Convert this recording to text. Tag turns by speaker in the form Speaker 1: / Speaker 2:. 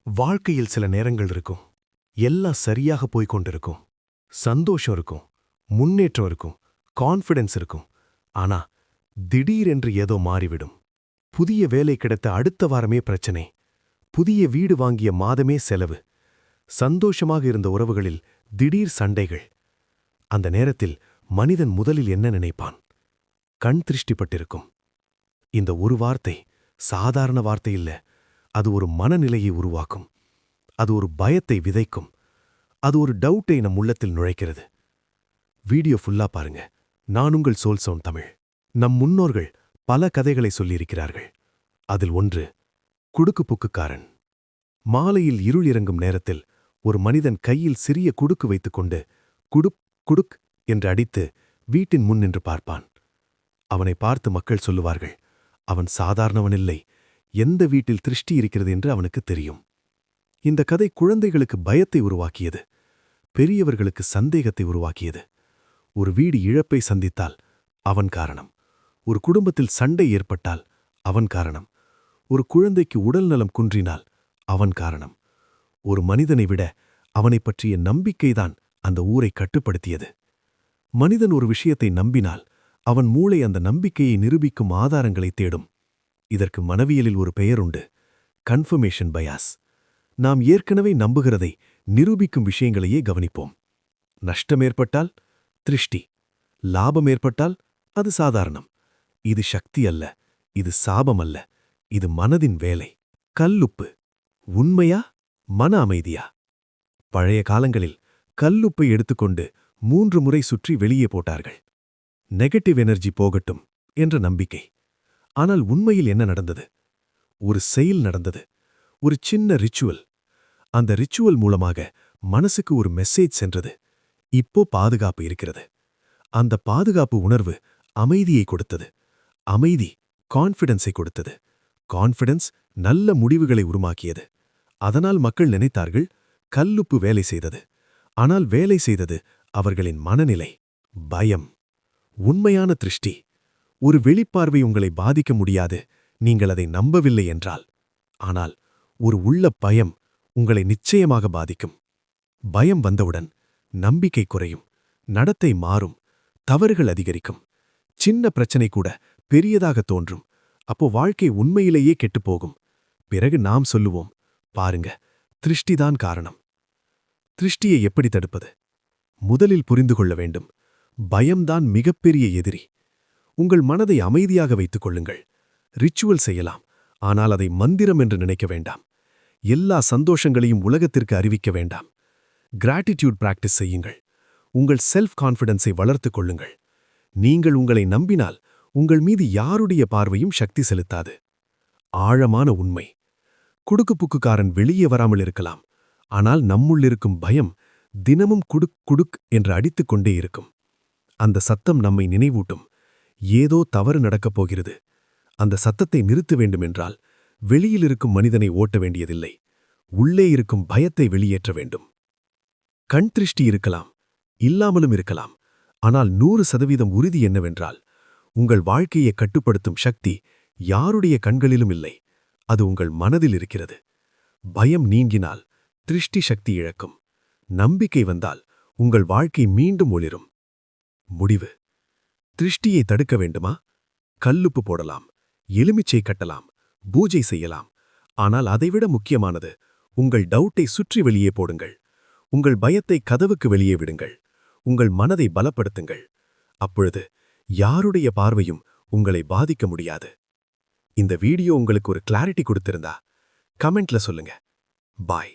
Speaker 1: வாழ்க்கையில் சில நேரங்கள் இருக்கும். எல்லாம் சரியாக போய்க் கொண்டிருக்கும். சந்தோஷம் இருக்கும், முன்னேற்றம் இருக்கும், கான்ஃபிடன்ஸ் இருக்கும். ஆனா திடீரென்று ஏதோ மாறிவிடும். புதிய வேலை கிடைத்த அடுத்த வாரமே பிரச்சனை. புதிய வீடு வாங்கிய மாதமே செலவு. சந்தோஷமாக இருந்த உறவுகளில் திடீர் சண்டைகள். அந்த நேரத்தில் மனிதன் முதலில் என்ன நினைப்பான்? கண் திருஷ்டிப்பட்டிருக்கும். இந்த ஒரு வார்த்தை சாதாரண வார்த்தை இல்ல. அது ஒரு மனநிலையை உருவாக்கும். அது ஒரு பயத்தை விதைக்கும். அது ஒரு டவுட்டை நம் உள்ளத்தில் நுழைக்கிறது. வீடியோ ஃபுல்லா பாருங்க. நான் உங்கள் சோல்சவுண்ட் தமிழ். நம் முன்னோர்கள் பல கதைகளை சொல்லியிருக்கிறார்கள். அதில் ஒன்று குடுக்குப்புக்குக்காரன். மாலையில் இருள் இறங்கும் நேரத்தில் ஒரு மனிதன் கையில் சிறிய குடுக்கு வைத்துக்கொண்டு குடுக் குடுக் என்று அடித்து வீட்டின் முன் நின்று பார்ப்பான். அவனை பார்த்து மக்கள் சொல்லுவார்கள், அவன் சாதாரணவனில்லை, எந்த வீட்டில் திருஷ்டி இருக்கிறது என்று அவனுக்கு தெரியும். இந்த கதை குழந்தைகளுக்கு பயத்தை உருவாக்கியது. பெரியவர்களுக்கு சந்தேகத்தை உருவாக்கியது. ஒரு வீடு இழப்பை சந்தித்தால் அவன் காரணம். ஒரு குடும்பத்தில் சண்டை ஏற்பட்டால் அவன் காரணம். ஒரு குழந்தைக்கு உடல்நலம் குன்றினால் அவன் காரணம். ஒரு மனிதனை விட அவனைப் பற்றிய நம்பிக்கைதான் அந்த ஊரை கட்டுப்படுத்தியது. மனிதன் ஒரு விஷயத்தை நம்பினால் அவன் மூளை அந்த நம்பிக்கையை நிரூபிக்கும் ஆதாரங்களை தேடும். இதற்கு மனவியலில் ஒரு பெயர் உண்டு, கன்ஃபர்மேஷன் பயாஸ். நாம் ஏற்கனவே நம்புகிறதை நிரூபிக்கும் விஷயங்களையே கவனிப்போம். நஷ்டம் ஏற்பட்டால் திருஷ்டி, லாபம் ஏற்பட்டால் அது சாதாரணம். இது சக்தி அல்ல, இது சாபம் அல்ல, இது மனதின் வேலை. கல்லுப்பு உண்மையா, மன அமைதியா? பழைய காலங்களில் கல்லுப்பை எடுத்துக்கொண்டு 3 முறை சுற்றி வெளியே போட்டார்கள். நெகட்டிவ் எனர்ஜி போகட்டும் என்ற நம்பிக்கை. ஆனால் உண்மையில் என்ன நடந்தது? ஒரு செயல் நடந்தது, ஒரு சின்ன ரிச்சுவல். அந்த ரிச்சுவல் மூலமாக மனசுக்கு ஒரு மெசேஜ் சென்றது. இப்போ பாதுகாப்பு இருக்கிறது. அந்த பாதுகாப்பு உணர்வு அமைதியை கொடுத்தது. அமைதி கான்ஃபிடன்ஸை கொடுத்தது. கான்ஃபிடன்ஸ் நல்ல முடிவுகளை உருவாக்கியது. அதனால் மக்கள் நினைத்தார்கள், கல்லுப்பு வேலை செய்தது. ஆனால் வேலை செய்தது அவர்களின் மனநிலை, பயம். உண்மையான திருஷ்டி ஒரு வெளிப்பார்வை உங்களை பாதிக்க முடியாது, நீங்கள் அதை நம்பவில்லை என்றால். ஆனால் ஒரு உள்ள பயம் உங்களை நிச்சயமாக பாதிக்கும். பயம் வந்தவுடன் நம்பிக்கை குறையும், நடத்தை மாறும், தவறுகள் அதிகரிக்கும். சின்ன பிரச்சனை கூட பெரியதாக தோன்றும். அப்போ வாழ்க்கை உண்மையிலேயே கெட்டுப்போகும். பிறகு நாம் சொல்லுவோம், பாருங்க, திருஷ்டிதான் காரணம். திருஷ்டியை எப்படி தடுப்பது? முதலில் புரிந்து கொள்ள வேண்டும், பயம்தான் மிகப்பெரிய எதிரி. உங்கள் மனதை அமைதியாக வைத்துக் கொள்ளுங்கள். ரிச்சுவல் செய்யலாம், ஆனால் அதை மந்திரம் என்று நினைக்க வேண்டாம். எல்லா சந்தோஷங்களையும் உலகத்திற்கு அறிவிக்க வேண்டாம். கிராட்டிடியூட் பிராக்டிஸ் செய்யுங்கள். உங்கள் செல்ஃப் கான்ஃபிடன்ஸை வளர்த்துக் கொள்ளுங்கள். நீங்கள் உங்களை நம்பினால் உங்கள் மீது யாருடைய பார்வையும் சக்தி செலுத்தாது. ஆழமான உண்மை. குடுக்குப்புக்குக்காரன் வெளியே வராமல் இருக்கலாம், ஆனால் நம்முள்ளிருக்கும் பயம் தினமும் குடுக் குடுக் என்று அடித்துக் கொண்டே இருக்கும். அந்த சத்தம் நம்மை நினைவூட்டும், ஏதோ தவறு நடக்கப் போகிறது. அந்த சத்தத்தை நிறுத்த வேண்டுமென்றால் வெளியில் இருக்கும் மனிதனை ஓட்ட வேண்டியதில்லை, உள்ளே இருக்கும் பயத்தை வெளியேற்ற வேண்டும். கண் திருஷ்டி இருக்கலாம், இல்லாமலும் இருக்கலாம். ஆனால் 100% உறுதி என்னவென்றால், உங்கள் வாழ்க்கையை கட்டுப்படுத்தும் சக்தி யாருடைய கண்களிலும் இல்லை, அது உங்கள் மனதில் இருக்கிறது. பயம் நீங்கினால் திருஷ்டி சக்தி இழக்கும். நம்பிக்கை வந்தால் உங்கள் வாழ்க்கை மீண்டும் ஒளிரும். முடிவு: திருஷ்டியை தடுக்க வேண்டுமா? கல்லுப்பு போடலாம், எலுமிச்சை கட்டலாம், பூஜை செய்யலாம். ஆனால் அதைவிட முக்கியமானது, உங்கள் டவுட்டை சுற்றி வெளியே போடுங்கள். உங்கள் பயத்தை கதவுக்கு வெளியே விடுங்கள். உங்கள் மனதை பலப்படுத்துங்கள். அப்பொழுது யாருடைய பார்வையும் உங்களை பாதிக்க முடியாது. இந்த வீடியோ உங்களுக்கு ஒரு கிளாரிட்டி கொடுத்திருந்தா கமெண்ட்ல சொல்லுங்க. பாய்.